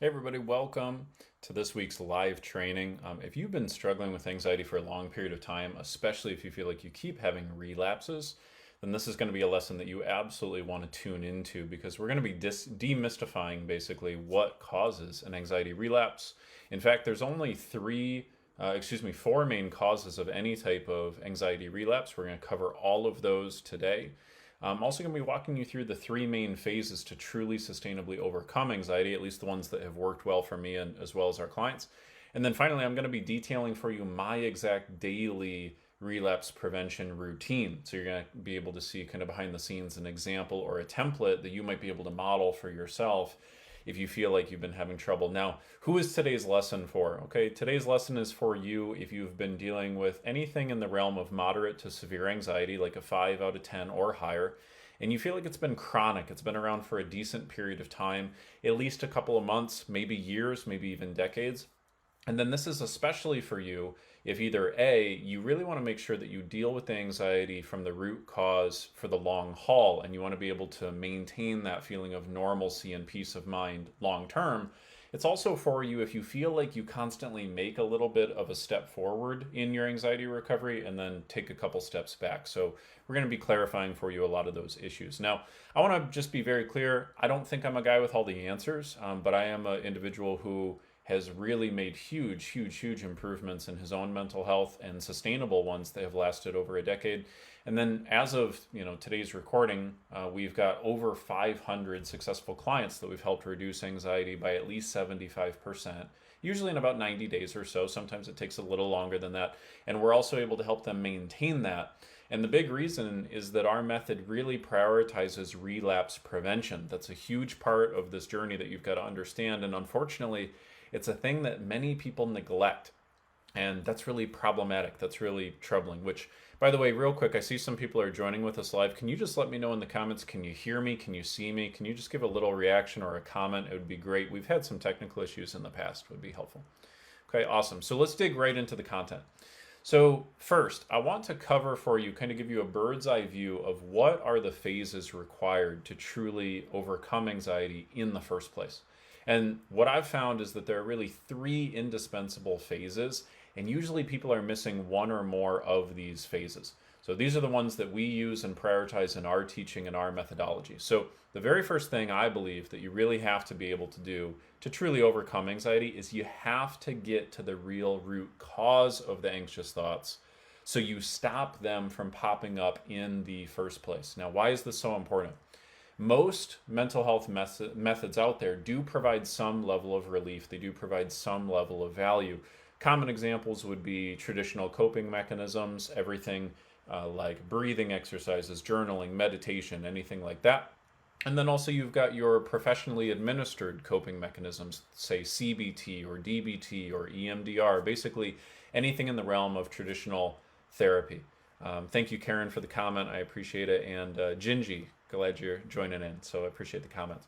Hey everybody, welcome to this week's live training. If you've been struggling with anxiety for a long period of time, especially if you feel like you keep having relapses, then this is going to be a lesson that you absolutely want to tune into because we're going to be demystifying basically what causes an anxiety relapse. In fact, there's only four main causes of any type of anxiety relapse. We're going to cover all of those today. I'm also going to be walking you through the three main phases to truly sustainably overcome anxiety, at least the ones that have worked well for me and as well as our clients. And then finally, I'm going to be detailing for you my exact daily relapse prevention routine. So you're going to be able to see kind of behind the scenes an example or a template that you might be able to model for yourself if you feel like you've been having trouble. Now, who is today's lesson for? Okay, today's lesson is for you if you've been dealing with anything in the realm of moderate to severe anxiety, like a 5 out of 10 or higher, and you feel like it's been chronic, it's been around for a decent period of time, at least a couple of months, maybe years, maybe even decades. And then this is especially for you if either A, you really want to make sure that you deal with the anxiety from the root cause for the long haul, and you want to be able to maintain that feeling of normalcy and peace of mind long term. It's also for you if you feel like you constantly make a little bit of a step forward in your anxiety recovery and then take a couple steps back. So we're going to be clarifying for you a lot of those issues. Now, I want to just be very clear. I don't think I'm a guy with all the answers, but I am an individual who has really made huge improvements in his own mental health and sustainable ones that have lasted over a decade. And then as of today's recording, we've got over 500 successful clients that we've helped reduce anxiety by at least 75%, usually in about 90 days or so. Sometimes it takes a little longer than that. And we're also able to help them maintain that. And the big reason is that our method really prioritizes relapse prevention. That's a huge part of this journey that you've got to understand. And unfortunately, it's a thing that many people neglect. And that's really problematic. That's really troubling. Which, by the way, real quick, I see some people are joining with us live. Can you just let me know in the comments? Can you hear me? Can you see me? Can you just give a little reaction or a comment? It would be great. We've had some technical issues in the past. It would be helpful. Okay, awesome. So let's dig right into the content. So first, I want to cover for you, kind of give you a bird's eye view of what are the phases required to truly overcome anxiety in the first place. And what I've found is that there are really three indispensable phases, and usually people are missing one or more of these phases. So these are the ones that we use and prioritize in our teaching and our methodology. So the very first thing I believe that you really have to be able to do to truly overcome anxiety is you have to get to the real root cause of the anxious thoughts so you stop them from popping up in the first place. Now, why is this so important? Most mental health methods out there do provide some level of relief. They do provide some level of value. Common examples would be traditional coping mechanisms, everything like breathing exercises, journaling, meditation, anything like that. And then also you've got your professionally administered coping mechanisms, say CBT or DBT or EMDR, basically anything in the realm of traditional therapy. Thank you, Karen, for the comment. I appreciate it. And Gingy, glad you're joining in. So I appreciate the comments.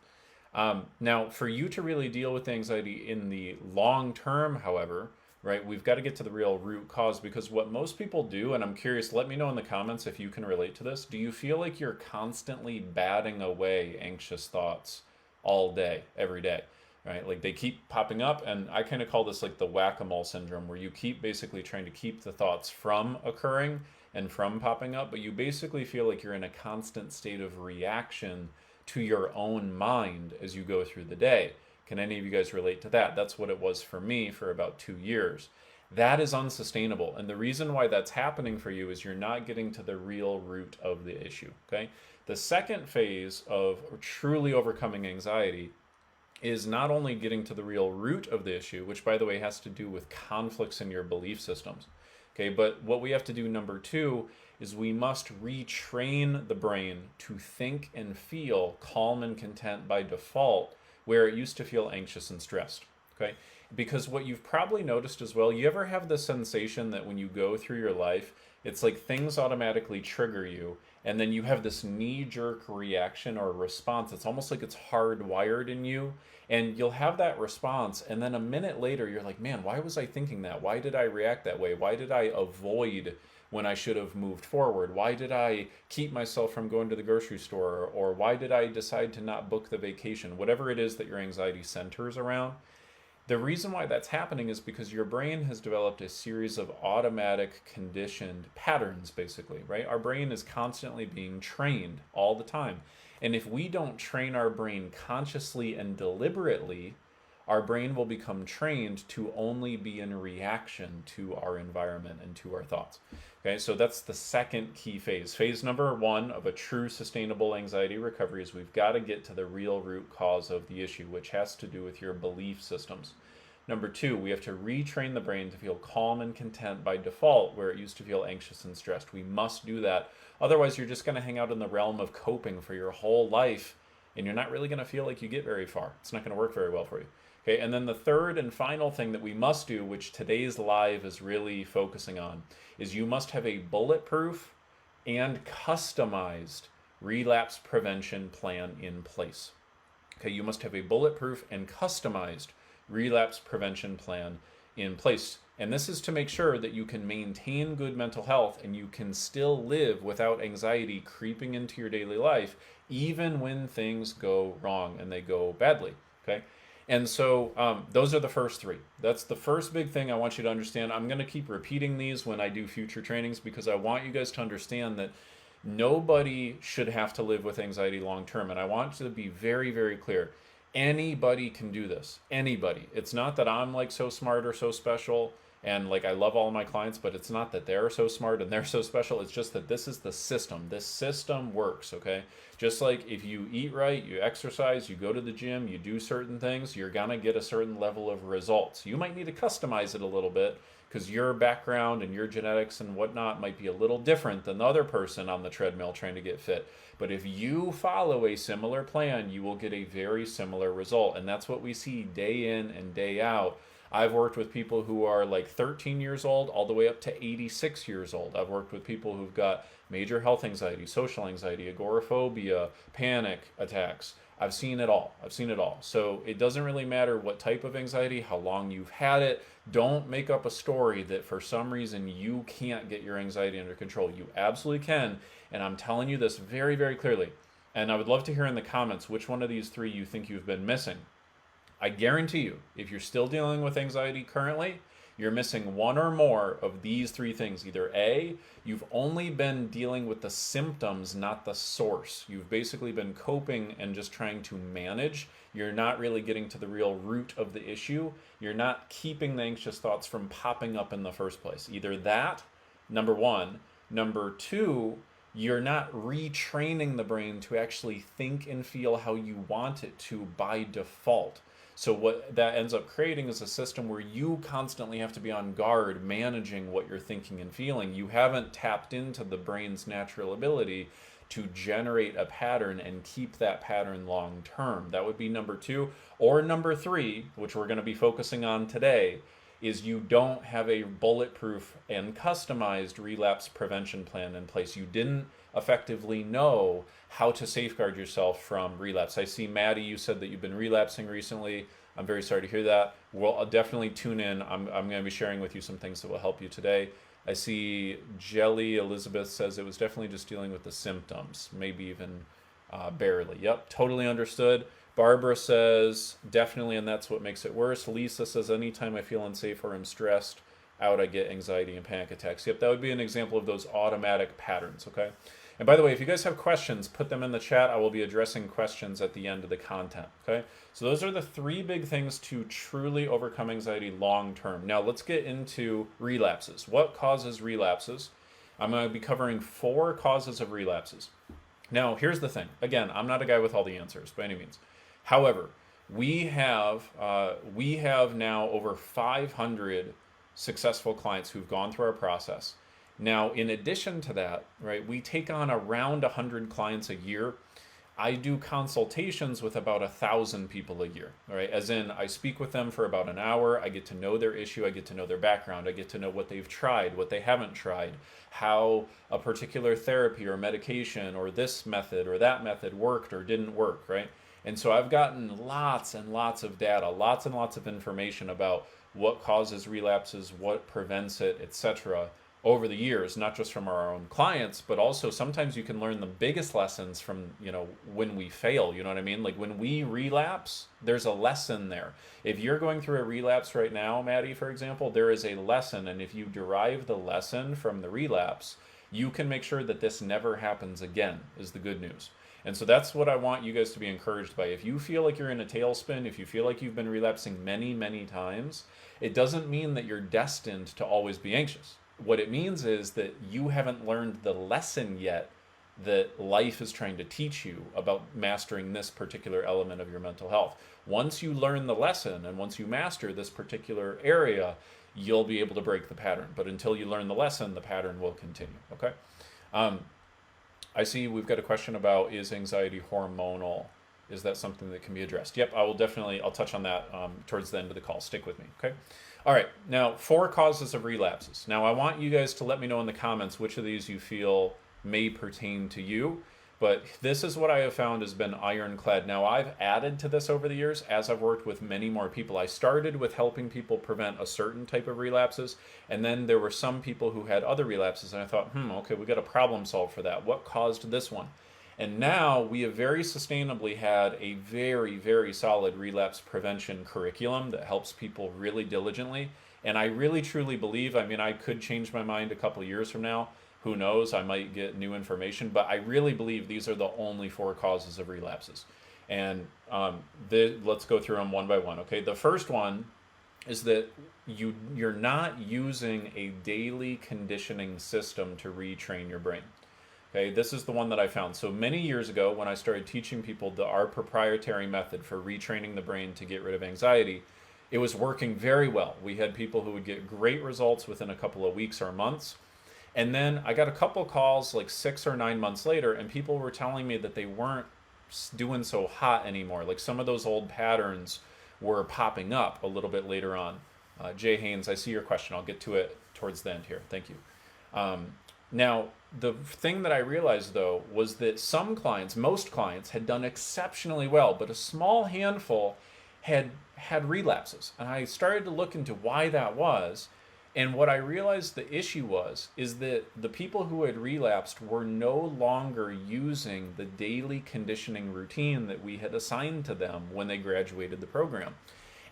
Now, for you to really deal with anxiety in the long term, however, right, we've got to get to the real root cause because what most people do, and I'm curious, let me know in the comments if you can relate to this. Do you feel like you're constantly batting away anxious thoughts all day, every day? Right? Like they keep popping up, and I kind of call this like the whack-a-mole syndrome, where you keep basically trying to keep the thoughts from occurring and from popping up, but you basically feel like you're in a constant state of reaction to your own mind as you go through the day. Can any of you guys relate to that? That's what it was for me for about 2 years. That is unsustainable. And the reason why that's happening for you is you're not getting to the real root of the issue. Okay? The second phase of truly overcoming anxiety is not only getting to the real root of the issue, which by the way has to do with conflicts in your belief systems. Okay, but what we have to do, number two, is we must retrain the brain to think and feel calm and content by default, where it used to feel anxious and stressed. Okay, because what you've probably noticed as well, you ever have the sensation that when you go through your life, it's like things automatically trigger you, and then you have this knee-jerk reaction or response. It's almost like it's hardwired in you, and you'll have that response, and then a minute later, you're like, man, why was I thinking that? Why did I react that way? Why did I avoid when I should have moved forward? Why did I keep myself from going to the grocery store? Or why did I decide to not book the vacation? Whatever it is that your anxiety centers around, the reason why that's happening is because your brain has developed a series of automatic conditioned patterns, basically, right? Our brain is constantly being trained all the time. And if we don't train our brain consciously and deliberately, our brain will become trained to only be in reaction to our environment and to our thoughts. Okay, so that's the second key phase. Phase number one of a true sustainable anxiety recovery is we've got to get to the real root cause of the issue, which has to do with your belief systems. Number two, we have to retrain the brain to feel calm and content by default, where it used to feel anxious and stressed. We must do that. Otherwise, you're just going to hang out in the realm of coping for your whole life, and you're not really going to feel like you get very far. It's not going to work very well for you. Okay, and then the third and final thing that we must do, which today's live is really focusing on, is you must have a bulletproof and customized relapse prevention plan in place. Okay, you must have a bulletproof and customized relapse prevention plan in place. And this is to make sure that you can maintain good mental health and you can still live without anxiety creeping into your daily life, even when things go wrong and they go badly. Okay. And so those are the first three. That's the first big thing I want you to understand. I'm going to keep repeating these when I do future trainings because I want you guys to understand that nobody should have to live with anxiety long term. And I want to be very, very clear. Anybody can do this. Anybody. It's not that I'm like so smart or so special and like I love all of my clients, but it's not that they're so smart and they're so special. It's just that this is the system. This system works, okay? Just like if you eat right, you exercise, you go to the gym, you do certain things, you're gonna get a certain level of results. You might need to customize it a little bit because your background and your genetics and whatnot might be a little different than the other person on the treadmill trying to get fit. But if you follow a similar plan, you will get a very similar result. And that's what we see day in and day out. I've worked with people who are like 13 years old all the way up to 86 years old. I've worked with people who've got major health anxiety, social anxiety, agoraphobia, panic attacks. I've seen it all. I've seen it all. So it doesn't really matter what type of anxiety, how long you've had it. Don't make up a story that for some reason you can't get your anxiety under control. You absolutely can. And I'm telling you this very, very clearly. And I would love to hear in the comments which one of these three you think you've been missing. I guarantee you, if you're still dealing with anxiety currently, you're missing one or more of these three things. Either A, you've only been dealing with the symptoms, not the source. You've basically been coping and just trying to manage. You're not really getting to the real root of the issue. You're not keeping the anxious thoughts from popping up in the first place. Either that, number one. Number two, you're not retraining the brain to actually think and feel how you want it to by default. So what that ends up creating is a system where you constantly have to be on guard managing what you're thinking and feeling. You haven't tapped into the brain's natural ability to generate a pattern and keep that pattern long term. That would be number two. Or number three, which we're going to be focusing on today, is you don't have a bulletproof and customized relapse prevention plan in place. You didn't effectively know how to safeguard yourself from relapse. I see, Maddie, you said that you've been relapsing recently. I'm very sorry to hear that. I'll definitely tune in. I'm going to be sharing with you some things that will help you today. I see Jelly Elizabeth says it was definitely just dealing with the symptoms, maybe even barely. Yep, totally understood. Barbara says, definitely, and that's what makes it worse. Lisa says, anytime I feel unsafe or I'm stressed out, I get anxiety and panic attacks. Yep, that would be an example of those automatic patterns, okay? And by the way, if you guys have questions, put them in the chat. I will be addressing questions at the end of the content, okay? So those are the three big things to truly overcome anxiety long term. Now let's get into relapses. What causes relapses? I'm going to be covering 4 causes of relapses. Now, here's the thing. Again, I'm not a guy with all the answers by any means. However, we have now over 500 successful clients who've gone through our process. Now, in addition to that, right, we take on around 100 clients a year. I do consultations with about 1,000 people a year, right? As in, I speak with them for about an hour. I get to know their issue. I get to know their background. I get to know what they've tried, what they haven't tried, how a particular therapy or medication or this method or that method worked or didn't work, right? And so I've gotten lots and lots of data, lots and lots of information about what causes relapses, what prevents it, etc., over the years, not just from our own clients, but also sometimes you can learn the biggest lessons from, when we fail, you know what I mean? Like when we relapse, there's a lesson there. If you're going through a relapse right now, Maddie, for example, there is a lesson. And if you derive the lesson from the relapse, you can make sure that this never happens again, is the good news. And so that's what I want you guys to be encouraged by. If you feel like you're in a tailspin, if you feel like you've been relapsing many, many times, it doesn't mean that you're destined to always be anxious. What it means is that you haven't learned the lesson yet that life is trying to teach you about mastering this particular element of your mental health. Once you learn the lesson and once you master this particular area, you'll be able to break the pattern. But until you learn the lesson, the pattern will continue. Okay? I see we've got a question about, is anxiety hormonal? Is that something that can be addressed? Yep, I'll touch on that towards the end of the call. Stick with me, okay? All right, now 4 causes of relapses. Now I want you guys to let me know in the comments which of these you feel may pertain to you, but this is what I have found has been ironclad. Now I've added to this over the years as I've worked with many more people. I started with helping people prevent a certain type of relapses, and then there were some people who had other relapses, and I thought, okay, we got a problem solved for that. What caused this one? And now we have very sustainably had a very, very solid relapse prevention curriculum that helps people really diligently. And I really truly believe, I could change my mind a couple of years from now. Who knows? I might get new information, but I really believe these are the only 4 causes of relapses. And let's go through them one by one. Okay, the first one is that you're not using a daily conditioning system to retrain your brain. Okay, this is the one that I found. So many years ago, when I started teaching people our proprietary method for retraining the brain to get rid of anxiety, it was working very well. We had people who would get great results within a couple of weeks or months. And then I got a couple calls like 6 or 9 months later, and people were telling me that they weren't doing so hot anymore. Like some of those old patterns were popping up a little bit later on. Jay Haynes, I see your question. I'll get to it towards the end here. Thank you. Now, the thing that I realized, though, was that most clients had done exceptionally well, but a small handful had relapses. And I started to look into why that was. And what I realized the issue is that the people who had relapsed were no longer using the daily conditioning routine that we had assigned to them when they graduated the program.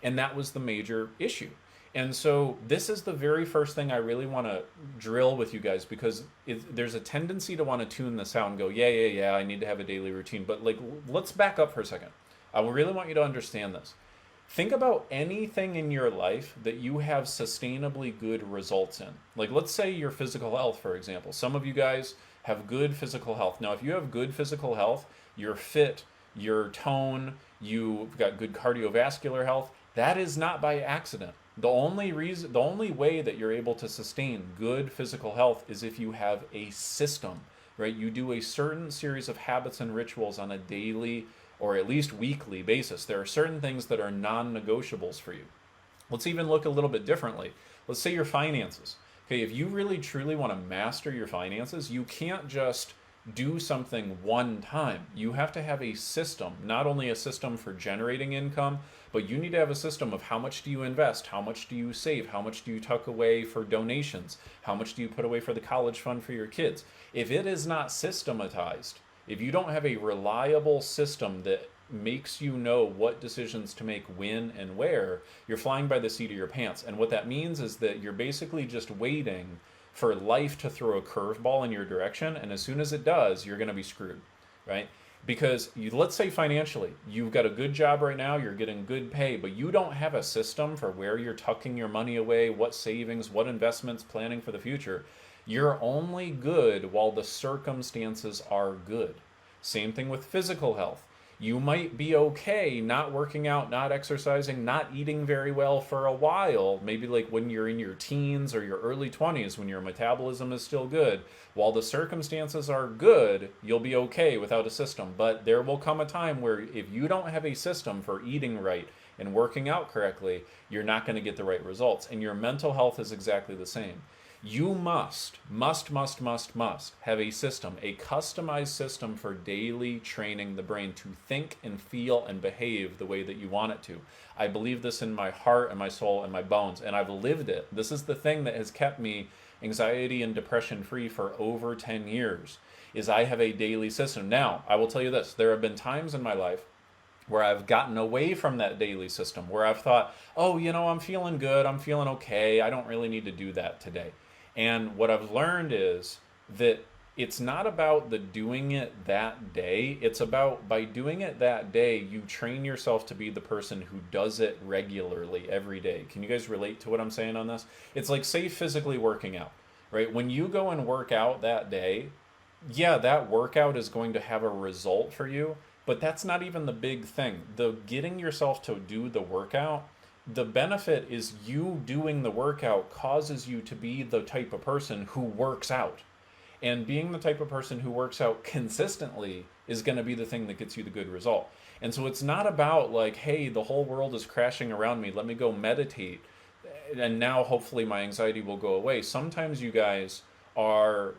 And that was the major issue. And so this is the very first thing I really want to drill with you guys, because there's a tendency to want to tune this out and go, yeah, I need to have a daily routine. But let's back up for a second. I really want you to understand this. Think about anything in your life that you have sustainably good results in. Like let's say your physical health, for example. Some of you guys have good physical health. Now, if you have good physical health, you're fit, you're toned, you've got good cardiovascular health, that is not by accident. The only way that you're able to sustain good physical health is if you have a system, right? You do a certain series of habits and rituals on a daily or at least weekly basis. There are certain things that are non-negotiables for you. Let's even look a little bit differently. Let's say your finances. Okay, if you really truly want to master your finances, you can't just do something one time. You have to have a system, not only a system for generating income, but you need to have a system of how much do you invest, how much do you save, how much do you tuck away for donations, how much do you put away for the college fund for your kids. If it is not systematized, if you don't have a reliable system that makes you know what decisions to make when and where, you're flying by the seat of your pants. And what that means is that you're basically just waiting for life to throw a curveball in your direction, and as soon as it does, you're going to be screwed, right? Because let's say financially, you've got a good job right now, you're getting good pay, but you don't have a system for where you're tucking your money away, what savings, what investments, planning for the future. You're only good while the circumstances are good. Same thing with physical health. You might be okay not working out, not exercising, not eating very well for a while, maybe like when you're in your teens or your early 20s when your metabolism is still good. While the circumstances are good, you'll be okay without a system. But there will come a time where if you don't have a system for eating right and working out correctly, you're not going to get the right results. And your mental health is exactly the same. You must have a system, a customized system for daily training the brain to think and feel and behave the way that you want it to. I believe this in my heart and my soul and my bones, and I've lived it. This is the thing that has kept me anxiety and depression free for over 10 years is I have a daily system. Now, I will tell you this, there have been times in my life where I've gotten away from that daily system, where I've thought, oh, I'm feeling good, I'm feeling okay, I don't really need to do that today. And what I've learned is that it's not about the doing it that day. It's about by doing it that day, you train yourself to be the person who does it regularly every day. Can you guys relate to what I'm saying on this? It's like, say, physically working out, right? When you go and work out that day, yeah, that workout is going to have a result for you, but that's not even the big thing. The getting yourself to do the workout, the benefit is you doing the workout causes you to be the type of person who works out. And being the type of person who works out consistently is going to be the thing that gets you the good result. And so it's not about like, hey, the whole world is crashing around me, let me go meditate, and now hopefully my anxiety will go away. Sometimes you guys are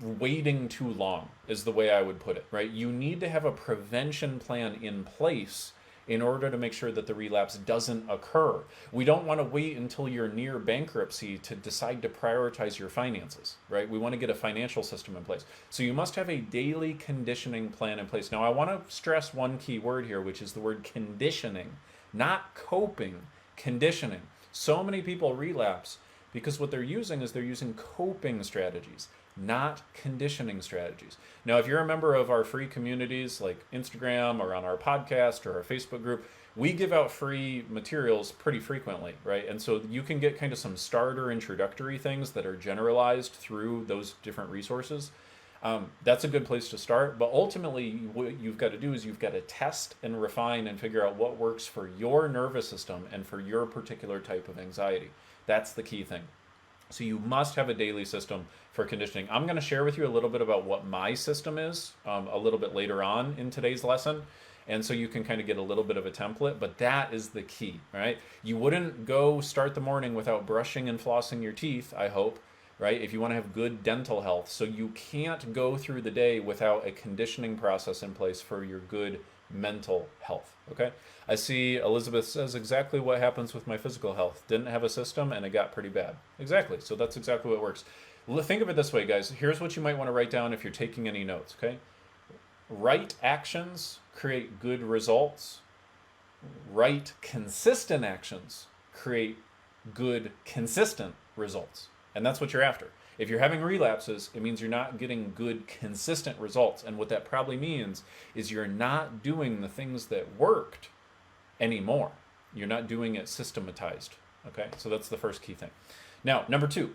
waiting too long, is the way I would put it, right? You need to have a prevention plan in place in order to make sure that the relapse doesn't occur. We don't want to wait until you're near bankruptcy to decide to prioritize your finances, right? We want to get a financial system in place. So you must have a daily conditioning plan in place. Now, I want to stress one key word here, which is the word conditioning, not coping, conditioning. So many people relapse because what they're using is they're using coping strategies, not conditioning strategies. Now, if you're a member of our free communities like Instagram or on our podcast or our Facebook group, we give out free materials pretty frequently, right? And so you can get kind of some starter introductory things that are generalized through those different resources. That's a good place to start. But ultimately, what you've got to do is you've got to test and refine and figure out what works for your nervous system and for your particular type of anxiety. That's the key thing. So you must have a daily system for conditioning. I'm going to share with you a little bit about what my system is a little bit later on in today's lesson. And so you can kind of get a little bit of a template, but that is the key, right? You wouldn't go start the morning without brushing and flossing your teeth, I hope, right? If you want to have good dental health. So you can't go through the day without a conditioning process in place for your good mental health, okay? I see Elizabeth says exactly what happens with my physical health. Didn't have a system and it got pretty bad. Exactly, so that's exactly what works. Think of it this way, guys. Here's what you might want to write down if you're taking any notes, okay? Right actions create good results. Right consistent actions create good consistent results. And that's what you're after. If you're having relapses, it means you're not getting good, consistent results. And what that probably means is you're not doing the things that worked anymore. You're not doing it systematized. Okay, so that's the first key thing. Now, number two,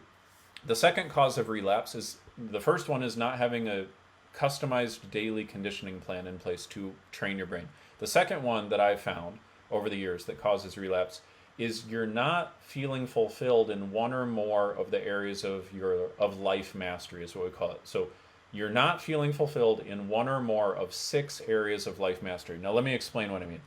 the second cause of relapse is, the first one is not having a customized daily conditioning plan in place to train your brain. The second one that I've found over the years that causes relapse is you're not feeling fulfilled in one or more of the areas of life mastery, is what we call it. So you're not feeling fulfilled in one or more of 6 areas of life mastery. Now let me explain what I mean.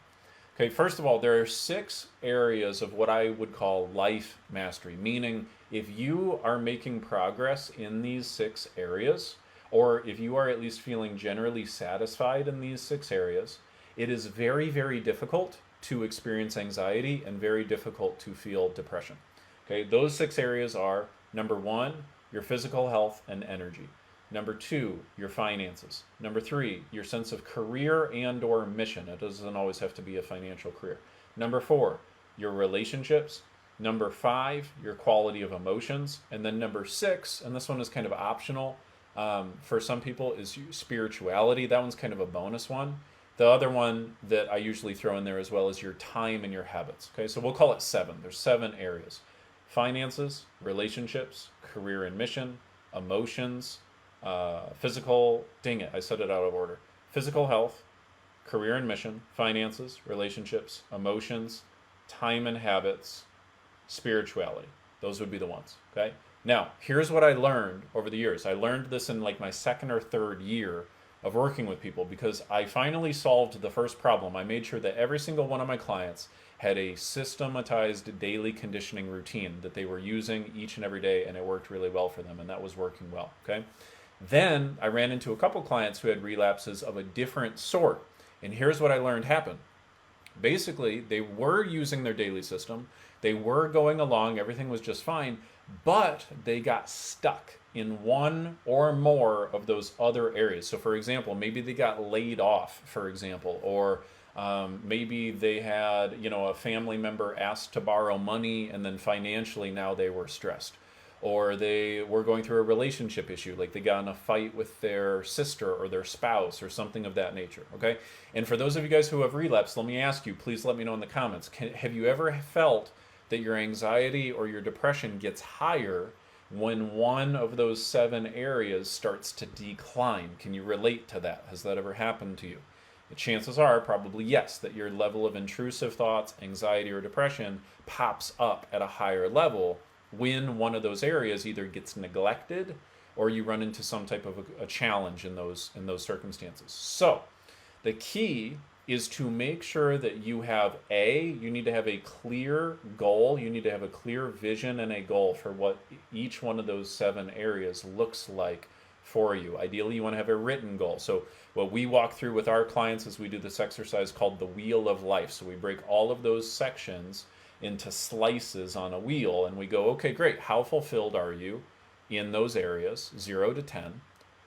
Okay, first of all, there are 6 areas of what I would call life mastery, meaning if you are making progress in these 6 areas, or if you are at least feeling generally satisfied in these 6 areas, it is very, very difficult to experience anxiety and very difficult to feel depression. Okay, those 6 areas are, number 1, your physical health and energy. Number 2, your finances. Number 3, your sense of career and or mission. It doesn't always have to be a financial career. Number 4, your relationships. Number 5, your quality of emotions. And then number 6, and this one is kind of optional for some people, is spirituality. That one's kind of a bonus one. The other one that I usually throw in there as well is your time and your habits. Okay, so we'll call it 7. There's 7 areas: finances, relationships, career and mission, emotions, physical, dang it, I said it out of order. Physical health, career and mission, finances, relationships, emotions, time and habits, spirituality. Those would be the ones, okay? Now, here's what I learned over the years. I learned this in like my 2nd or 3rd year of working with people, because I finally solved the first problem. I made sure that every single one of my clients had a systematized daily conditioning routine that they were using each and every day, and it worked really well for them, and that was working well, okay? Then I ran into a couple clients who had relapses of a different sort, and here's what I learned happened. Basically, they were using their daily system, they were going along, everything was just fine, but they got stuck in one or more of those other areas. So, for example, maybe they got laid off, for example, or maybe they had, a family member asked to borrow money, and then financially now they were stressed. Or they were going through a relationship issue, like they got in a fight with their sister or their spouse or something of that nature, okay? And for those of you guys who have relapsed, let me ask you, please let me know in the comments, have you ever felt that your anxiety or your depression gets higher when one of those 7 areas starts to decline? Can you relate to that? Has that ever happened to you? The chances are probably yes, that your level of intrusive thoughts, anxiety, or depression pops up at a higher level when one of those areas either gets neglected or you run into some type of a challenge in those circumstances. So the key is to make sure that you need to have a clear goal, you need to have a clear vision and a goal for what each one of those 7 areas looks like for you. Ideally, you want to have a written goal. So what we walk through with our clients is we do this exercise called the Wheel of Life. So we break all of those sections into slices on a wheel, and we go, okay, great, how fulfilled are you in those areas, 0 to 10,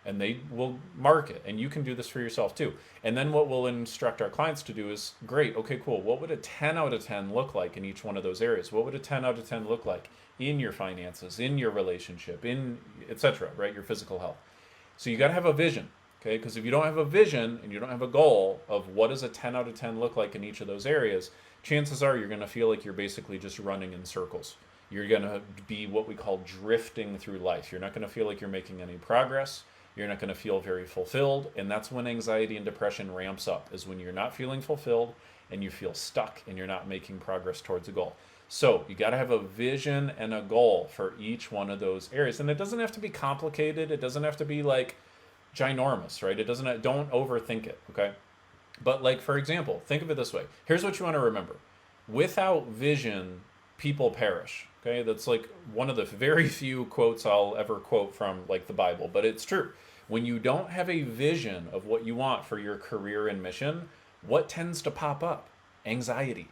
and they will mark it. And you can do this for yourself too. And then what we'll instruct our clients to do is, great, okay, cool, what would a 10 out of 10 look like in each one of those areas? What would a 10 out of 10 look like in your finances, in your relationship, in etc., right, your physical health? So you got to have a vision, okay? Because if you don't have a vision and you don't have a goal of what does a 10 out of 10 look like in each of those areas, chances are you're going to feel like you're basically just running in circles. You're going to be what we call drifting through life. You're not going to feel like you're making any progress. You're not going to feel very fulfilled. And that's when anxiety and depression ramps up, is when you're not feeling fulfilled and you feel stuck and you're not making progress towards a goal. So you got to have a vision and a goal for each one of those areas. And it doesn't have to be complicated. It doesn't have to be like ginormous, right? Don't overthink it, okay? But like, for example, think of it this way. Here's what you want to remember. Without vision, people perish. Okay, that's like one of the very few quotes I'll ever quote from like the Bible, but it's true. When you don't have a vision of what you want for your career and mission, what tends to pop up? Anxiety,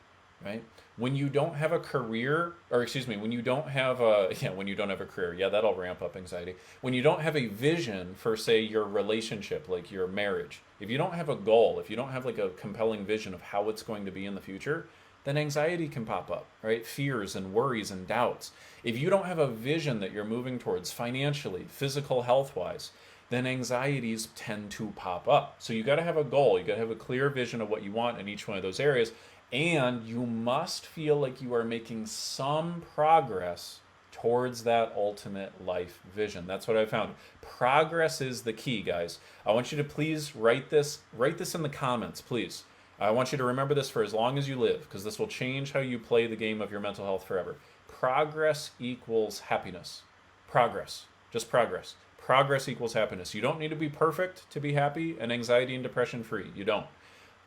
right? When you don't have a career, or excuse me, when you don't have a career, that'll ramp up anxiety. When you don't have a vision for, say, your relationship, like your marriage, if you don't have a goal, if you don't have like a compelling vision of how it's going to be in the future, then anxiety can pop up, right? Fears and worries and doubts. If you don't have a vision that you're moving towards financially, physical health-wise, then anxieties tend to pop up. So you got to have a goal. You got to have a clear vision of what you want in each one of those areas. And you must feel like you are making some progress towards that ultimate life vision. That's what I found. Progress is the key, guys. I want you to please write this in the comments, please. I want you to remember this for as long as you live, because this will change how you play the game of your mental health forever. Progress equals happiness. Progress. Just progress. Progress equals happiness. You don't need to be perfect to be happy and anxiety and depression free. You don't.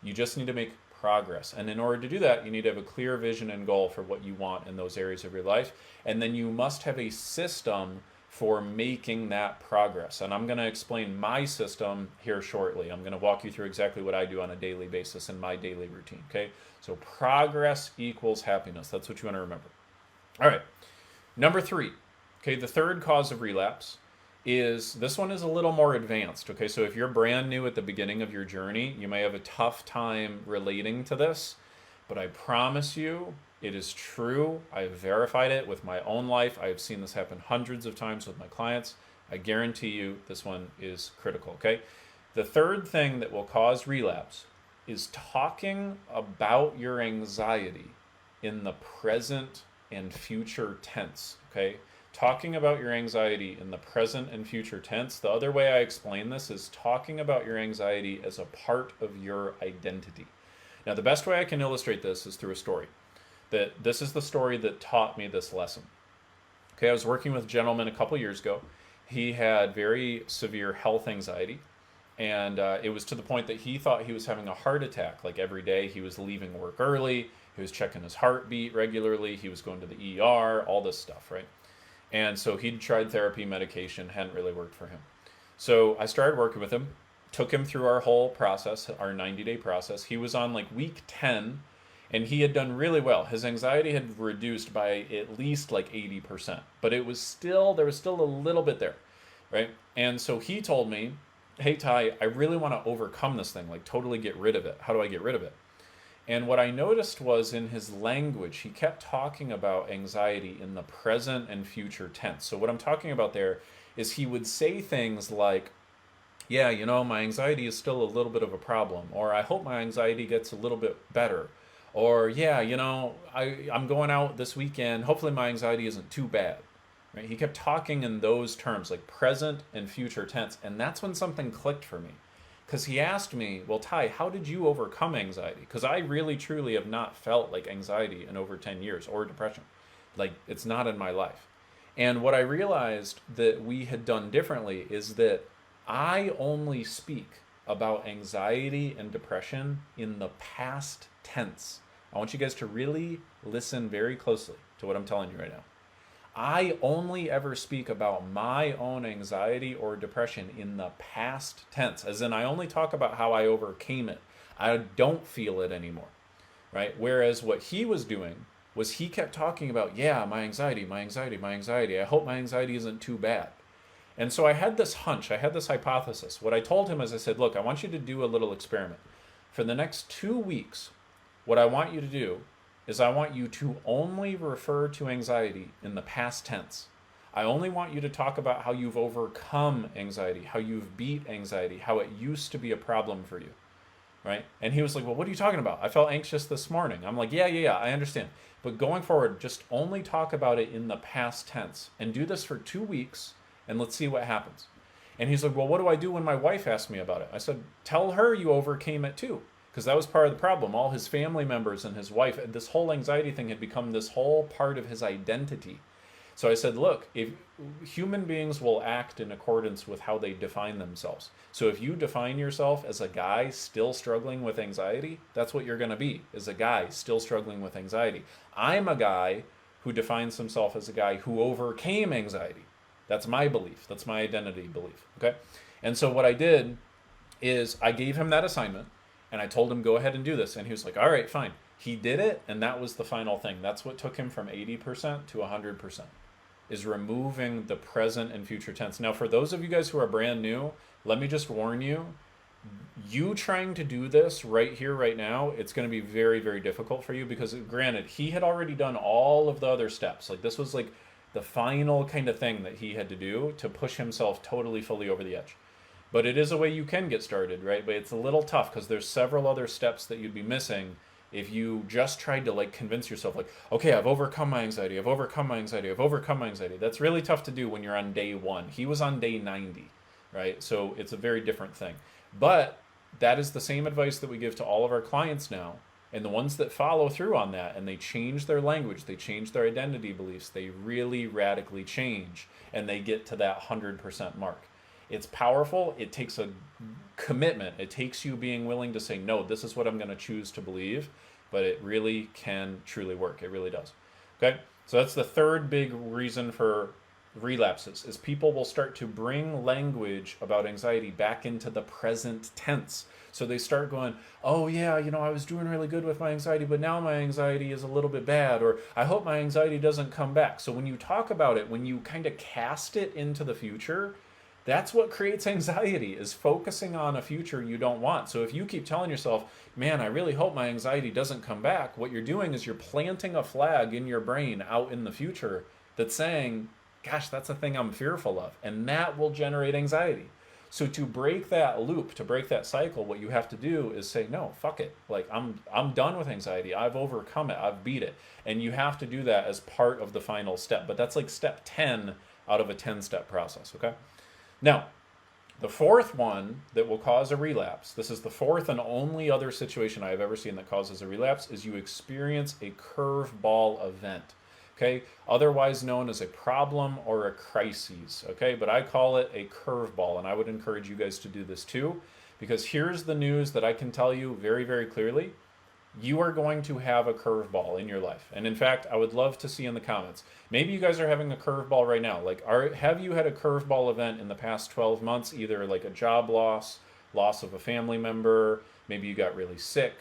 You just need to make progress. And in order to do that, you need to have a clear vision and goal for what you want in those areas of your life. And then you must have a system for making that progress. And I'm going to explain my system here shortly. I'm going to walk you through exactly what I do on a daily basis in my daily routine, okay? So progress equals happiness. That's what you want to remember. All right. Number 3, okay, the third cause of relapse is, this one is a little more advanced, okay? So if you're brand new at the beginning of your journey, you may have a tough time relating to this, but I promise you, it is true. I have verified it with my own life. I have seen this happen hundreds of times with my clients. I guarantee you this one is critical, okay? The third thing that will cause relapse is talking about your anxiety in the present and future tense, okay? Talking about your anxiety in the present and future tense. The other way I explain this is talking about your anxiety as a part of your identity. Now, the best way I can illustrate this is through a story. This is the story that taught me this lesson. Okay, I was working with a gentleman a couple years ago. He had very severe health anxiety, and it was to the point that he thought he was having a heart attack. Like every day he was leaving work early, he was checking his heartbeat regularly, he was going to the ER, all this stuff, right? And so he'd tried therapy, medication, hadn't really worked for him. So I started working with him, took him through our whole process, our 90-day process. He was on like week 10 And he had done really well. His anxiety had reduced by at least like 80%, but it was still, there was still a little bit there, right? And so he told me, hey, Ty, I really want to overcome this thing, like totally get rid of it. How do I get rid of it? And what I noticed was in his language, he kept talking about anxiety in the present and future tense. So, what I'm talking about there is he would say things like, yeah, my anxiety is still a little bit of a problem, or I hope my anxiety gets a little bit better, or yeah, I'm going out this weekend, hopefully my anxiety isn't too bad. Right? He kept talking in those terms, like present and future tense, and that's when something clicked for me. Because he asked me, well, Ty, how did you overcome anxiety? Because I really, truly have not felt like anxiety in over 10 years or depression. Like, it's not in my life. And what I realized that we had done differently is that I only speak about anxiety and depression in the past tense. I want you guys to really listen very closely to what I'm telling you right now. I only ever speak about my own anxiety or depression in the past tense, as in I only talk about how I overcame it. I don't feel it anymore, right? Whereas what he was doing was he kept talking about, yeah, my anxiety, my anxiety, my anxiety. I hope my anxiety isn't too bad. And so I had this hunch, I had this hypothesis. What I told him is I said, look, I want you to do a little experiment. For the next 2 weeks, what I want you to do is I want you to only refer to anxiety in the past tense. I only want you to talk about how you've overcome anxiety, how you've beat anxiety, how it used to be a problem for you, right? And he was like, well, what are you talking about? I felt anxious this morning. I'm like, yeah, I understand. But going forward, just only talk about it in the past tense and do this for 2 weeks and let's see what happens. And he's like, well, what do I do when my wife asks me about it? I said, tell her you overcame it too. Because that was part of the problem. All his family members and his wife, this whole anxiety thing had become this whole part of his identity. So I said, look, if human beings will act in accordance with how they define themselves. So if you define yourself as a guy still struggling with anxiety, that's what you're going to be, is a guy still struggling with anxiety. I'm a guy who defines himself as a guy who overcame anxiety. That's my belief. That's my identity belief. Okay? And so what I did is I gave him that assignment. And I told him, go ahead and do this. And he was like, all right, fine. He did it, and that was the final thing. That's what took him from 80% to 100%, is removing the present and future tense. Now, for those of you guys who are brand new, let me just warn you, you trying to do this right here, right now, it's going to be very, very difficult for you because, granted, he had already done all of the other steps. Like, this was like the final kind of thing that he had to do to push himself totally, fully over the edge. But it is a way you can get started, right? But it's a little tough because there's several other steps that you'd be missing if you just tried to like convince yourself like, okay, I've overcome my anxiety, I've overcome my anxiety, I've overcome my anxiety. That's really tough to do when you're on day 1. He was on day 90, right? So it's a very different thing. But that is the same advice that we give to all of our clients now. And the ones that follow through on that and they change their language, they change their identity beliefs, they really radically change and they get to that 100% mark. It's powerful. It takes a commitment. It takes you being willing to say, no, this is what I'm going to choose to believe. But it really can truly work. It really does. Okay? So that's the third big reason for relapses, is people will start to bring language about anxiety back into the present tense. So they start going, oh yeah, I was doing really good with my anxiety, but now my anxiety is a little bit bad, or I hope my anxiety doesn't come back. So when you talk about it, when you kind of cast it into the future, that's what creates anxiety, is focusing on a future you don't want. So if you keep telling yourself, man, I really hope my anxiety doesn't come back, what you're doing is you're planting a flag in your brain out in the future that's saying, gosh, that's a thing I'm fearful of. And that will generate anxiety. So to break that loop, to break that cycle, what you have to do is say, no, fuck it. Like I'm done with anxiety. I've overcome it. I've beat it. And you have to do that as part of the final step. But that's like step 10 out of a 10-step process, okay? Now, the fourth one that will cause a relapse, this is the fourth and only other situation I've ever seen that causes a relapse, is you experience a curveball event, okay? Otherwise known as a problem or a crisis, okay? But I call it a curveball, and I would encourage you guys to do this too, because here's the news that I can tell you very, very clearly. You are going to have a curveball in your life. And in fact, I would love to see in the comments. Maybe you guys are having a curveball right now. Like, have you had a curveball event in the past 12 months, either like a job loss, loss of a family member, maybe you got really sick,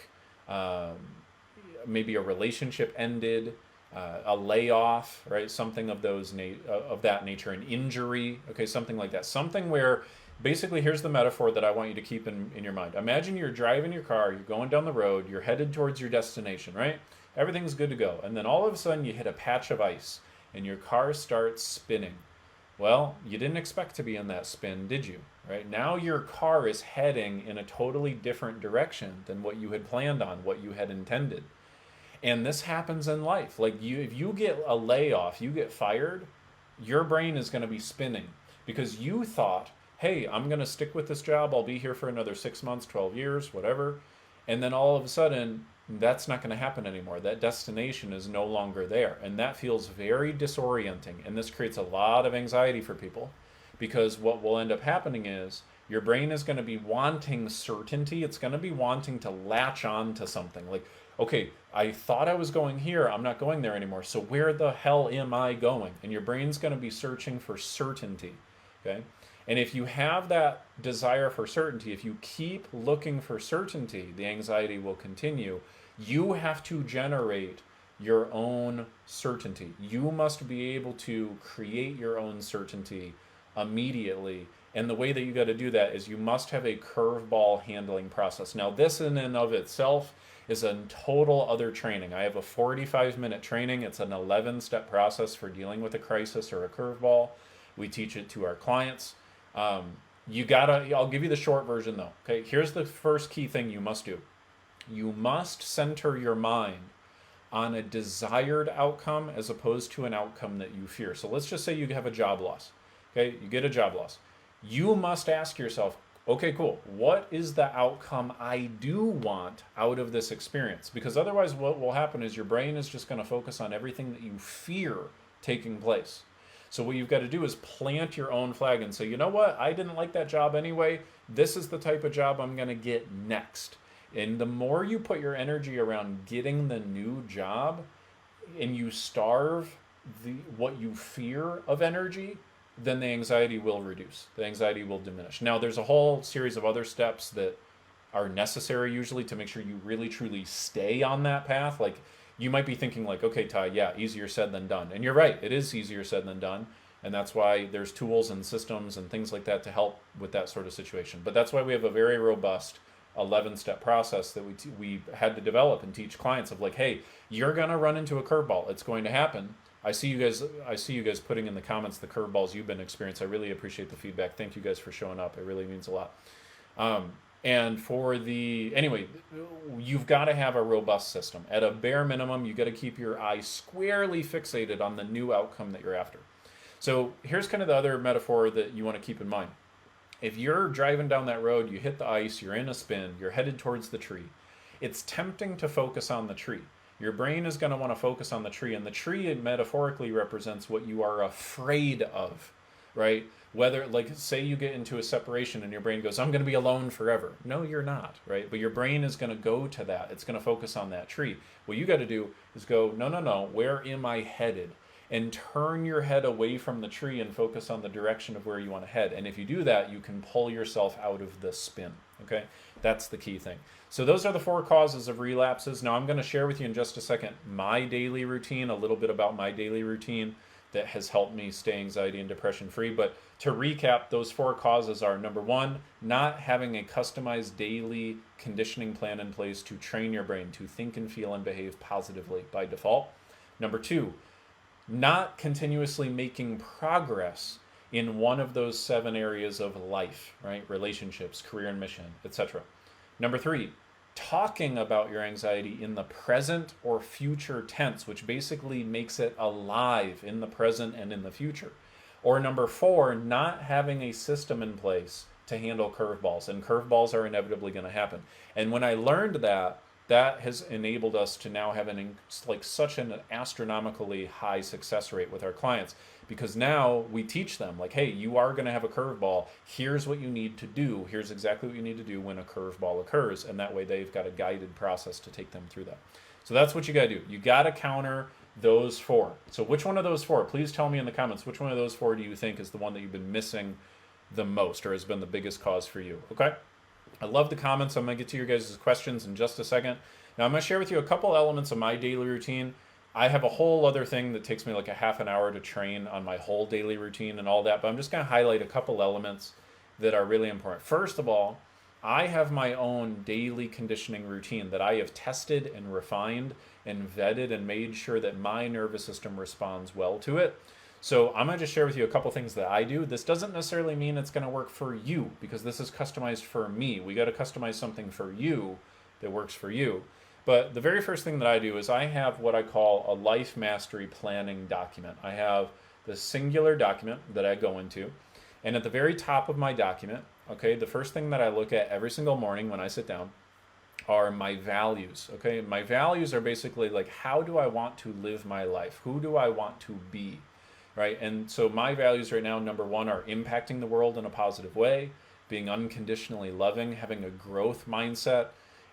maybe a relationship ended, a layoff, right? Something of of that nature, an injury, okay, something like that. Something where basically, here's the metaphor that I want you to keep in your mind. Imagine you're driving your car, you're going down the road, you're headed towards your destination, right? Everything's good to go. And then all of a sudden you hit a patch of ice and your car starts spinning. Well, you didn't expect to be in that spin, did you? Right? Now your car is heading in a totally different direction than what you had planned on, what you had intended. And this happens in life. Like if you get a layoff, you get fired, your brain is going to be spinning because you thought, hey, I'm going to stick with this job. I'll be here for another 6 months, 12 years, whatever. And then all of a sudden, that's not going to happen anymore. That destination is no longer there. And that feels very disorienting. And this creates a lot of anxiety for people because what will end up happening is your brain is going to be wanting certainty. It's going to be wanting to latch on to something like, okay, I thought I was going here. I'm not going there anymore. So where the hell am I going? And your brain's going to be searching for certainty. Okay. And if you have that desire for certainty, if you keep looking for certainty, the anxiety will continue. You have to generate your own certainty. You must be able to create your own certainty immediately. And the way that you got to do that is you must have a curveball handling process. Now, this in and of itself is a total other training. I have a 45-minute training. It's an 11-step process for dealing with a crisis or a curveball. We teach it to our clients. I'll give you the short version though. Okay, here's the first key thing you must do. You must center your mind on a desired outcome as opposed to an outcome that you fear. So let's just say you have a job loss. Okay, you get a job loss. You must ask yourself, okay, cool. What is the outcome I do want out of this experience? Because otherwise what will happen is your brain is just going to focus on everything that you fear taking place. So what you've got to do is plant your own flag and say, you know what? I didn't like that job anyway. This is the type of job I'm going to get next. And the more you put your energy around getting the new job and you starve what you fear of energy, then the anxiety will reduce. The anxiety will diminish. Now, there's a whole series of other steps that are necessary usually to make sure you really truly stay on that path. Like, you might be thinking like, okay, Ty, yeah, easier said than done. And you're right, it is easier said than done. And that's why there's tools and systems and things like that to help with that sort of situation. But that's why we have a very robust 11-step process that we had to develop and teach clients of like, hey, you're going to run into a curveball. It's going to happen. I see you guys putting in the comments the curveballs you've been experiencing. I really appreciate the feedback. Thank you guys for showing up. It really means a lot. Anyway, you've got to have a robust system. At a bare minimum, you got to keep your eye squarely fixated on the new outcome that you're after. So here's kind of the other metaphor that you want to keep in mind. If you're driving down that road, you hit the ice, you're in a spin, you're headed towards the tree. It's tempting to focus on the tree. Your brain is going to want to focus on the tree, and the tree metaphorically represents what you are afraid of, right? Whether, like, say you get into a separation and your brain goes, I'm going to be alone forever. No, you're not, right? But your brain is going to go to that. It's going to focus on that tree. What you got to do is go, no, where am I headed? And turn your head away from the tree and focus on the direction of where you want to head. And if you do that, you can pull yourself out of the spin, okay? That's the key thing. So those are the 4 causes of relapses. Now I'm going to share with you in just a second my daily routine, a little bit about my daily routine that has helped me stay anxiety and depression free. But to recap, those 4 causes are: number 1, not having a customized daily conditioning plan in place to train your brain to think and feel and behave positively by default. Number 2, not continuously making progress in one of those 7 areas of life, right? Relationships, career and mission, etc. Number 3, talking about your anxiety in the present or future tense, which basically makes it alive in the present and in the future. Or number 4, not having a system in place to handle curveballs, and curveballs are inevitably going to happen. And when I learned that has enabled us to now have such an astronomically high success rate with our clients, because now we teach them like, hey, you are going to have a curveball. Here's what you need to do. Here's exactly what you need to do when a curveball occurs. And that way they've got a guided process to take them through that. So that's what you got to do. You got to counter those 4. So which one of those 4, please tell me in the comments, which one of those 4 do you think is the one that you've been missing the most or has been the biggest cause for you? Okay. I love the comments. I'm going to get to your guys' questions in just a second. Now I'm going to share with you a couple elements of my daily routine. I have a whole other thing that takes me like a half an hour to train on my whole daily routine and all that, but I'm just going to highlight a couple elements that are really important. First of all, I have my own daily conditioning routine that I have tested and refined and vetted and made sure that my nervous system responds well to it. So I'm going to just share with you a couple things that I do. This doesn't necessarily mean it's going to work for you because this is customized for me. We got to customize something for you that works for you. But the very first thing that I do is I have what I call a life mastery planning document. I have this singular document that I go into. And at the very top of my document, okay, the first thing that I look at every single morning when I sit down are my values. Okay, my values are basically like, how do I want to live my life? Who do I want to be? Right? And so my values right now, number one, are impacting the world in a positive way, being unconditionally loving, having a growth mindset.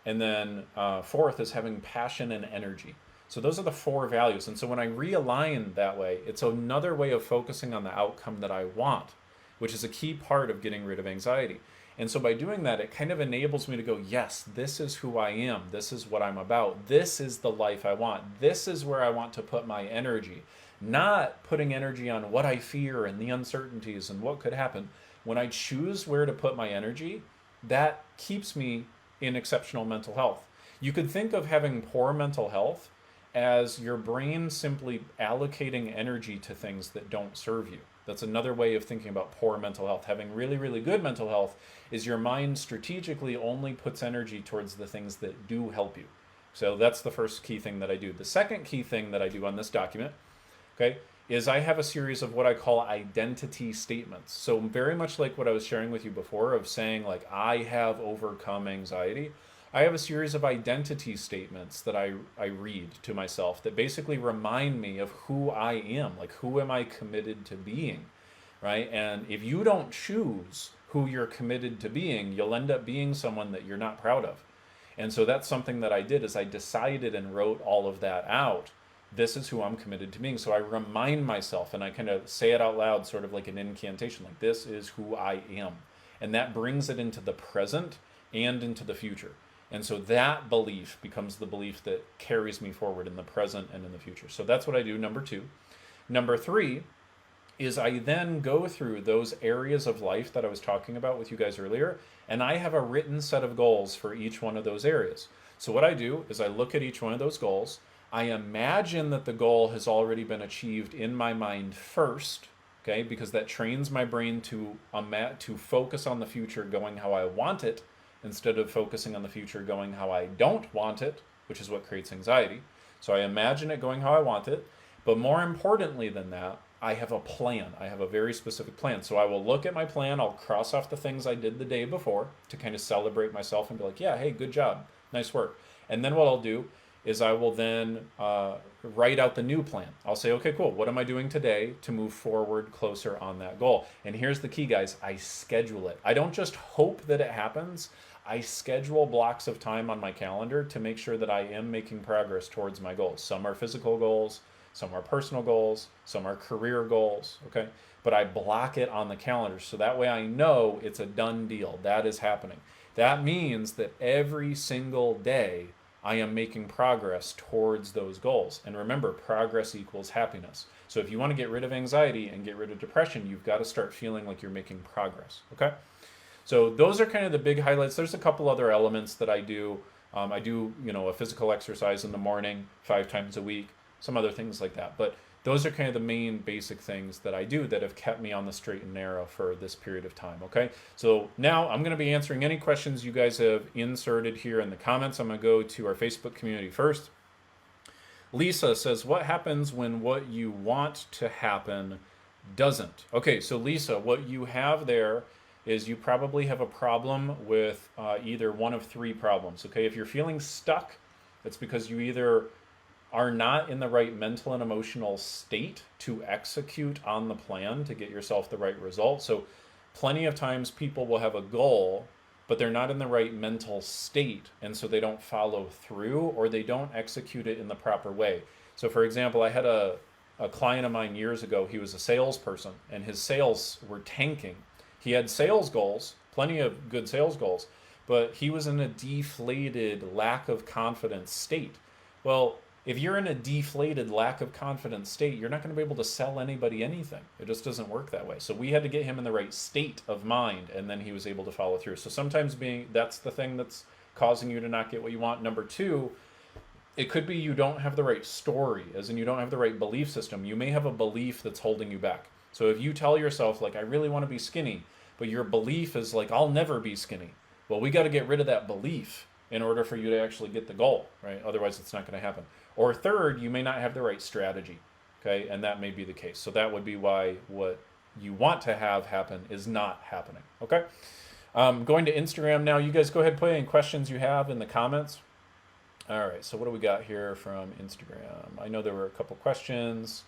And then fourth is having passion and energy. So those are the four values. And so when I realign that way, it's another way of focusing on the outcome that I want, which is a key part of getting rid of anxiety. And so by doing that, it kind of enables me to go, yes, this is who I am. This is what I'm about. This is the life I want. This is where I want to put my energy. Not putting energy on what I fear and the uncertainties and what could happen. When I choose where to put my energy, that keeps me in exceptional mental health. You could think of having poor mental health as your brain simply allocating energy to things that don't serve you. That's another way of thinking about poor mental health. Having really, really good mental health is your mind strategically only puts energy towards the things that do help you. So that's the first key thing that I do. The second key thing that I do on this document, okay, is I have a series of what I call identity statements. So very much like what I was sharing with you before of saying like, I have overcome anxiety. I have a series of identity statements that I read to myself that basically remind me of who I am, like who am I committed to being, right? And if you don't choose who you're committed to being, you'll end up being someone that you're not proud of. And so that's something that I did is I decided and wrote all of that out. This is who I'm committed to being. So I remind myself and I kind of say it out loud, sort of like an incantation, like this is who I am. And that brings it into the present and into the future. And so that belief becomes the belief that carries me forward in the present and in the future. So that's what I do, number two. Number three is I then go through those areas of life that I was talking about with you guys earlier, and I have a written set of goals for each one of those areas. So what I do is I look at each one of those goals. I imagine that the goal has already been achieved in my mind first, okay, because that trains my brain to focus on the future going how I want it, instead of focusing on the future going how I don't want it, which is what creates anxiety. So I imagine it going how I want it. But more importantly than that, I have a plan. I have a very specific plan. So I will look at my plan. I'll cross off the things I did the day before to kind of celebrate myself and be like, yeah, hey, good job. Nice work. And then what I'll do is I will then write out the new plan. I'll say, okay, cool. What am I doing today to move forward closer on that goal? And here's the key, guys. I schedule it. I don't just hope that it happens. I schedule blocks of time on my calendar to make sure that I am making progress towards my goals. Some are physical goals, some are personal goals, some are career goals, okay? But I block it on the calendar so that way I know it's a done deal. That is happening. That means that every single day I am making progress towards those goals. And remember, progress equals happiness. So if you want to get rid of anxiety and get rid of depression, you've got to start feeling like you're making progress, okay? So those are kind of the big highlights. There's a couple other elements that I do. I do, a physical exercise in the morning 5 times a week, some other things like that. But those are kind of the main basic things that I do that have kept me on the straight and narrow for this period of time, okay? So now I'm going to be answering any questions you guys have inserted here in the comments. I'm going to go to our Facebook community first. Lisa says, what happens when what you want to happen doesn't? Okay, so Lisa, what you have there is you probably have a problem with either one of 3 problems, okay? If you're feeling stuck, it's because you either are not in the right mental and emotional state to execute on the plan to get yourself the right result. So plenty of times people will have a goal, but they're not in the right mental state, and so they don't follow through or they don't execute it in the proper way. So for example, I had a client of mine years ago. He was a salesperson and his sales were tanking. He had sales goals, plenty of good sales goals, but he was in a deflated, lack of confidence state. Well, if you're in a deflated, lack of confidence state, you're not going to be able to sell anybody anything. It just doesn't work that way. So we had to get him in the right state of mind, and then he was able to follow through. So sometimes that's the thing that's causing you to not get what you want. Number two, it could be you don't have the right story, as in you don't have the right belief system. You may have a belief that's holding you back. So if you tell yourself, like, I really want to be skinny, but your belief is like, I'll never be skinny. Well, we got to get rid of that belief in order for you to actually get the goal, right? Otherwise, it's not going to happen. Or third, you may not have the right strategy, okay? And that may be the case. So that would be why what you want to have happen is not happening, okay? Going to Instagram now. You guys go ahead and put any questions you have in the comments. All right, so what do we got here from Instagram? I know there were a couple questions.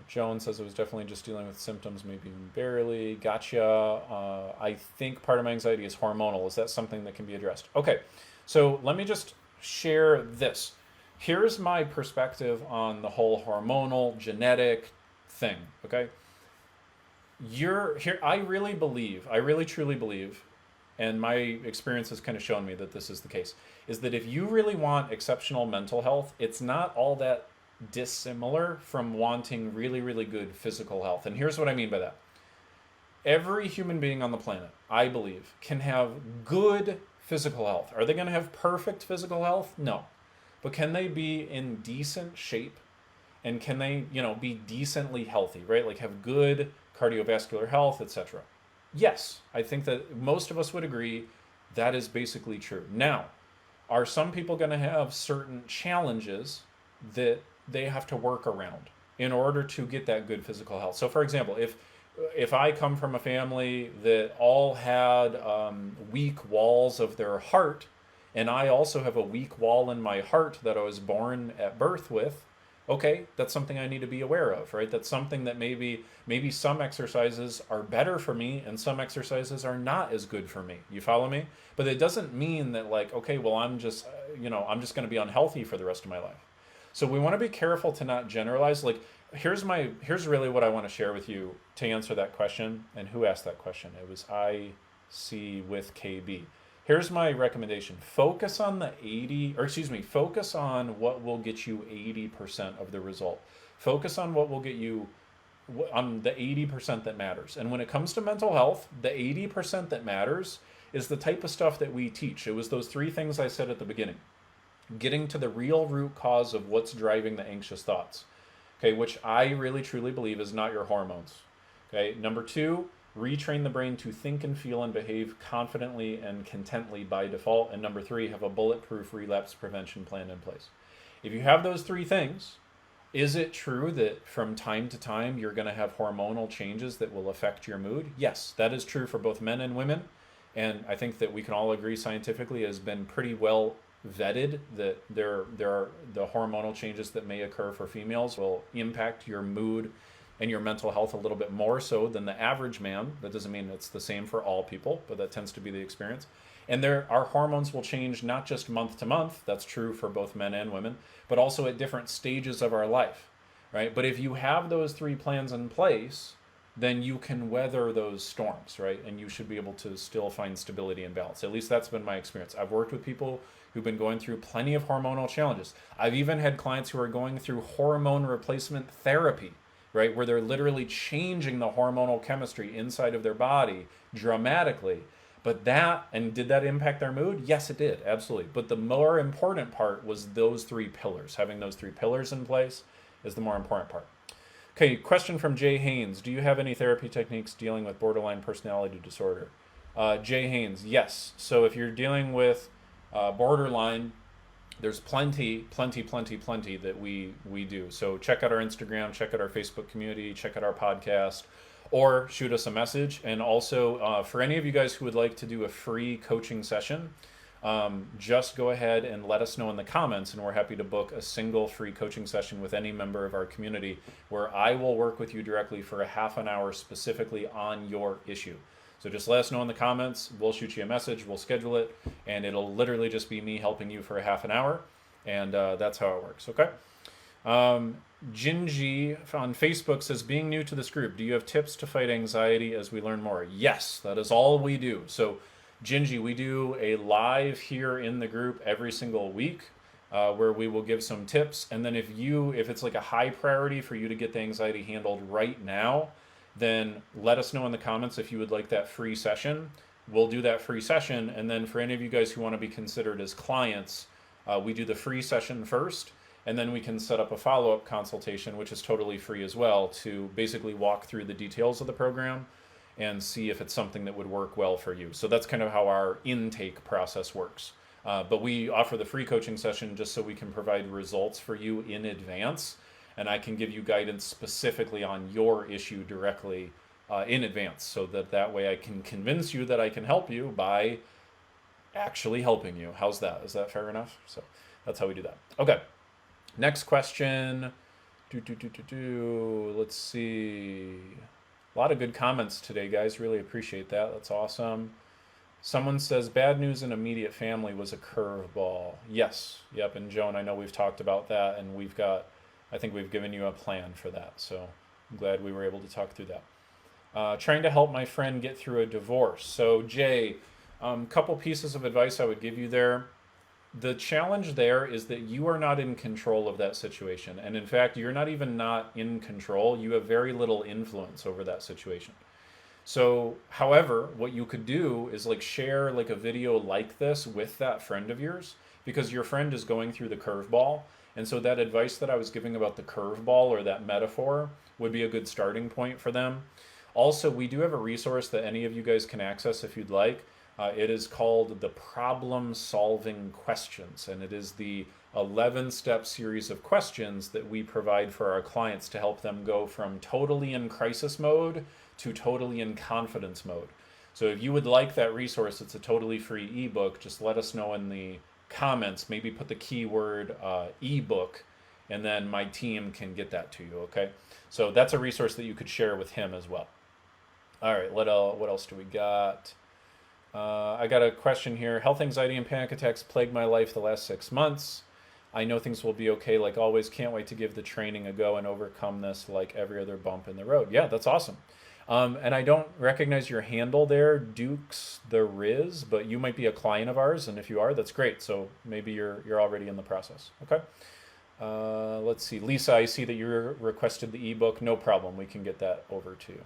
Joan says it was definitely just dealing with symptoms, maybe even barely. Gotcha. I think part of my anxiety is hormonal. Is that something that can be addressed? Okay, so let me just share this. Here's my perspective on the whole hormonal genetic thing, okay? I really truly believe, and my experience has kind of shown me that this is the case, is that if you really want exceptional mental health, it's not all that dissimilar from wanting really, really good physical health. And here's what I mean by that. Every human being on the planet, I believe, can have good physical health. Are they going to have perfect physical health? No. But can they be in decent shape? And can they, be decently healthy, right? Like have good cardiovascular health, etc. Yes, I think that most of us would agree that is basically true. Now, are some people going to have certain challenges that they have to work around in order to get that good physical health? So for example, if I come from a family that all had weak walls of their heart, and I also have a weak wall in my heart that I was born at birth with, okay, that's something I need to be aware of, right? That's something that maybe some exercises are better for me and some exercises are not as good for me. You follow me? But it doesn't mean that like, okay, well, I'm just going to be unhealthy for the rest of my life. So we want to be careful to not generalize. Like, here's really what I want to share with you to answer that question. And who asked that question? It was IC with KB. Here's my recommendation. Focus on focus on what will get you 80% of the result. Focus on what will get you on the 80% that matters. And when it comes to mental health, the 80% that matters is the type of stuff that we teach. It was those three things I said at the beginning. Getting to the real root cause of what's driving the anxious thoughts, okay, which I really truly believe is not your hormones. Okay, number two, retrain the brain to think and feel and behave confidently and contently by default. And number three, have a bulletproof relapse prevention plan in place. If you have those three things, is it true that from time to time you're going to have hormonal changes that will affect your mood? Yes, that is true for both men and women. And I think that we can all agree scientifically has been pretty well vetted that there are the hormonal changes that may occur for females will impact your mood and your mental health a little bit more so than the average man. That doesn't mean it's the same for all people, but that tends to be the experience. And our hormones will change not just month to month, that's true for both men and women, but also at different stages of our life, right? But if you have those three plans in place, then you can weather those storms, right? And you should be able to still find stability and balance. At least that's been my experience. I've worked with people who've been going through plenty of hormonal challenges. I've even had clients who are going through hormone replacement therapy, right? Where they're literally changing the hormonal chemistry inside of their body dramatically. But did that impact their mood? Yes, it did, absolutely. But the more important part was those three pillars. Having those three pillars in place is the more important part. Okay, question from Jay Haynes. Do you have any therapy techniques dealing with borderline personality disorder? Jay Haynes, yes. So if you're dealing with borderline, there's plenty that we do. So check out our Instagram, check out our Facebook community, check out our podcast, or shoot us a message. And also, for any of you guys who would like to do a free coaching session, just go ahead and let us know in the comments, and we're happy to book a single free coaching session with any member of our community where I will work with you directly for a half an hour specifically on your issue. So just let us know in the comments, we'll shoot you a message, we'll schedule it, and it'll literally just be me helping you for a half an hour, and that's how it works, okay? Gingy on Facebook says, being new to this group, do you have tips to fight anxiety as we learn more? Yes, that is all we do. So, Gingy, we do a live here in the group every single week where we will give some tips. And then if it's like a high priority for you to get the anxiety handled right now, then let us know in the comments if you would like that free session. We'll do that free session. And then for any of you guys who want to be considered as clients, we do the free session first, and then we can set up a follow-up consultation, which is totally free as well, to basically walk through the details of the program and see if it's something that would work well for you. So that's kind of how our intake process works. But we offer the free coaching session just so we can provide results for you in advance, and I can give you guidance specifically on your issue directly in advance, so that way I can convince you that I can help you by actually helping you. How's that? Is that fair enough? So that's how we do that. Okay. Next question. Let's see. A lot of good comments today, guys. Really appreciate that. That's awesome. Someone says, bad news in immediate family was a curveball. Yes. Yep. And Joan, I know we've talked about that, and I think we've given you a plan for that. So I'm glad we were able to talk through that. Trying to help my friend get through a divorce. So Jay, couple pieces of advice I would give you there. The challenge there is that you are not in control of that situation. And in fact, you're not even not in control. You have very little influence over that situation. So, however, what you could do is like share like a video like this with that friend of yours, because your friend is going through the curveball. And so that advice that I was giving about the curveball, or that metaphor, would be a good starting point for them. Also, we do have a resource that any of you guys can access if you'd like. It is called the Problem Solving Questions, and it is the 11-step series of questions that we provide for our clients to help them go from totally in crisis mode to totally in confidence mode. So if you would like that resource, it's a totally free ebook. Just let us know in the comments, maybe put the keyword ebook, and then my team can get that to you, okay? So that's a resource that you could share with him as well. All right, what else do we got? I got a question here. Health anxiety and panic attacks plagued my life the last 6 months. I know things will be okay, like always. Can't wait to give the training a go and overcome this like every other bump in the road. Yeah, that's awesome. And I don't recognize your handle there, Dukes the Riz, but you might be a client of ours, and if you are, that's great. So maybe you're already in the process. Okay. Let's see. Lisa, I see that you requested the ebook. No problem. We can get that over to you.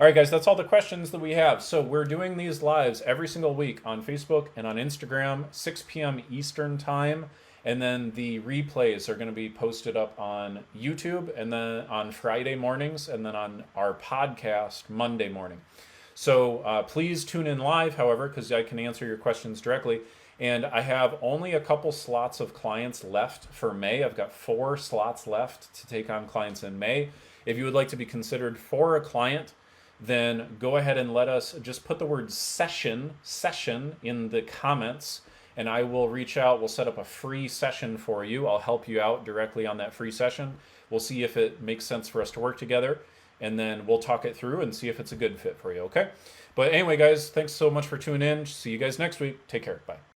All right, guys, that's all the questions that we have. So we're doing these lives every single week on Facebook and on Instagram, 6 p.m. Eastern time. And then the replays are going to be posted up on YouTube, and then on Friday mornings, and then on our podcast Monday morning. So please tune in live, however, because I can answer your questions directly. And I have only a couple slots of clients left for May. I've got 4 slots left to take on clients in May. If you would like to be considered for a client, then go ahead and let us just put the word session in the comments, and I will reach out. We'll set up a free session for you. I'll help you out directly on that free session. We'll see if it makes sense for us to work together, and then we'll talk it through and see if it's a good fit for you, okay? But anyway, guys, thanks so much for tuning in. See you guys next week. Take care. Bye.